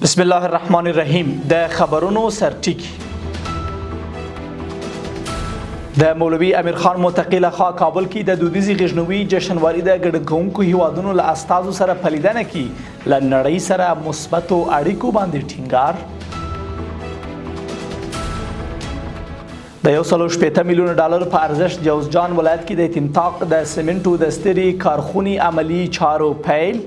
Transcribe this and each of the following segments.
بسم الله الرحمن الرحیم. د خبرونو سرټیک. د مولوي امیر خان متقی لخوا کابل کې د دودیزي غږنوي جشنواري د ګډونکو هیوادونو له استازو سره پلیدنه کې له نړۍ سره مثبتو اړیکو باندې ټینګار. د 1.8 میلیون ډالر په ارزښت جوزجان ولایت کې د تیمتاق د سیمنټو د سترې کارخونې عملی چارو پیل.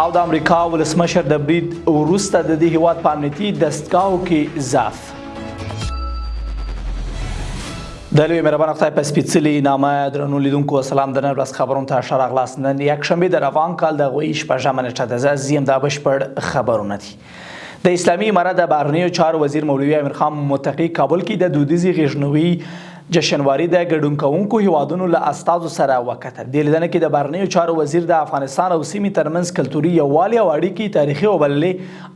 او د امریکا ولسمشر د برید وروسته د دې هیواد په امنیتي دستګاهو کې ضعف. د لوی مهربان خدای په سپېڅلي نامه درنو لیدونکو السلام. د نن ورځ خبرونو ته ښه راغلاست. نن یکشنبه د روان کال د 8 نیټه ده. زه یم د بشپړ خبرونه دي. د اسلامي امارت د بهرنیو چارو وزیر مولوي امیر خان متقی کابل کې د دودیزي غږنوي جشنواري د ګډونکوونکو هیوادونو له استازو سره وکتل. د لیدنه کې د بهرنیو چارو وزیر د افغانستان او سیمې ترمنځ کلتوري یووالي او اړیکې تاریخي وبللې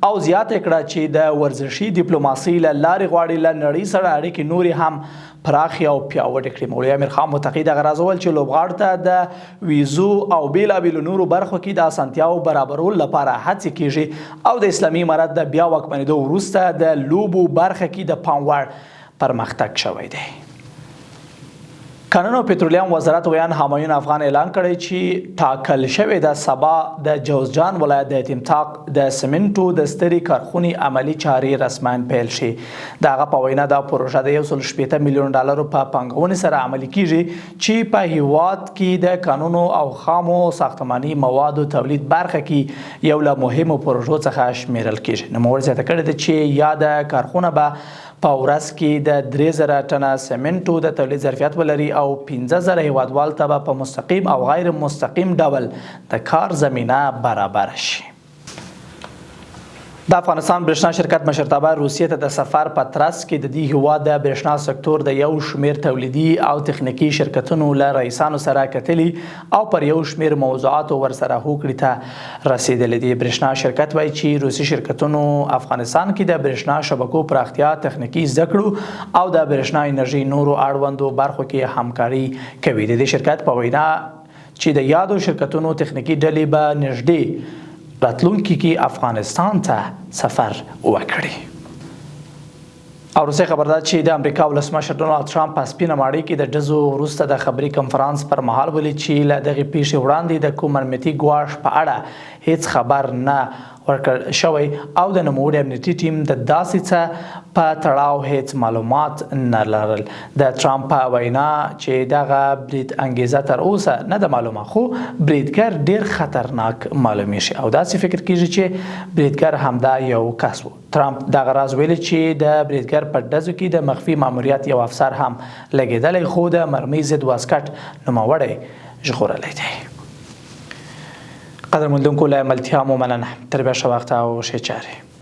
او زیاته کړه چې د ورزشي ډیپلوماسۍ له لارې غواړي له نړۍ سره اړیکې نورې هم پراخې او پیاوړې کړي. مولوي امیر خان متقی دغه راز وویل چې لوبغاړو ته د ویزو او بیلابیلو نورو برخو کې د اسانتیاو برابرولو لپاره هڅې کیږي او د اسلامي امارت د بیا واکمنېدو وروسته د لوبو برخه کې د پام وړ پرمختګ شوی دی. کانون او پټرولیم وزارت ویان همایون افغان اعلان کړی چې ټاکل شوی د سبا د جوزجان ولایت د تیمتاق د سیمنټو د سترې کارخونې عملی چارې رسماً پیل شي. د هغه په وینا دا پروژه د 1.8 میلیون ډالرو په پانګونې سره عملي کیږي چې په هیواد کې د کانونو او خامو ساختماني موادو تولید برخه کې یو له مهمو پروژو څخه شمیرل کیږي. نوموړي زیاته کړې ده چې یا د کارخونه به په ورځ کې د 3000 ټنه سیمنټو د تولید ظرفیت ولري او 15000 هیوادوال ته په مستقیم او غیر مستقیم ډول د کار زمینه برابر شي. د افغانستان برېښنا شرکت مشرتابه روسیې ته د سفر په ترڅ کې د دې هیواد د برېښنا سکتور د یو شمېر تولیدي او تخنیکي شرکتونو له رئیسانو سره کتلي او پر یو شمېر موضوعاتو ورسره هوکړې ته رسېدلي دي. برېښنا شرکت وایي چې روسي شرکتونو افغانستان کې د برېښنا شبکو پراختیا، تخنیکي زده کړو او د برېښنا انرژي نورو اړوندو برخو کې همکاري کوي. د دې شرکت په وینا چې د یادو شرکتونو تخنیکي ډلې به نږدې راتلونکي کې افغانستان ته سفر وکړي. او روسي خبردار چې د امریکا ولسمشر ډونالد ټرمپ په سپینه ماڼۍ کې د ډزو وروسته د خبري کنفرانس پر مهال ویلي چې له دغې پیښې وړاندې د کوم امنیتي ګواښ په اړه هیڅ خبر نه ورکړل شوی او د نوموړي امنیتي ټیم د داسې څه په تړاو هیڅ معلومات نه لرل. د ټرمپ په وینا چې دغه برید انګیزه تر اوسه نه ده معلومه، خو بریدګر ډیر خطرناک معلومیږي او داسې فکر کیږي چې بریدګر همدا یو کس و. ټرمپ دغه راز ویلي چې د بریدګر په ډزو کې د مخفي ماموریت یو افسر هم لګېدلی خو د مرمۍ ضد واسکټ نوموړی ژغورلی دی. قدر مندونکو له ملتیا مو مننه. تر بیا ښه وخت او ښې چارې.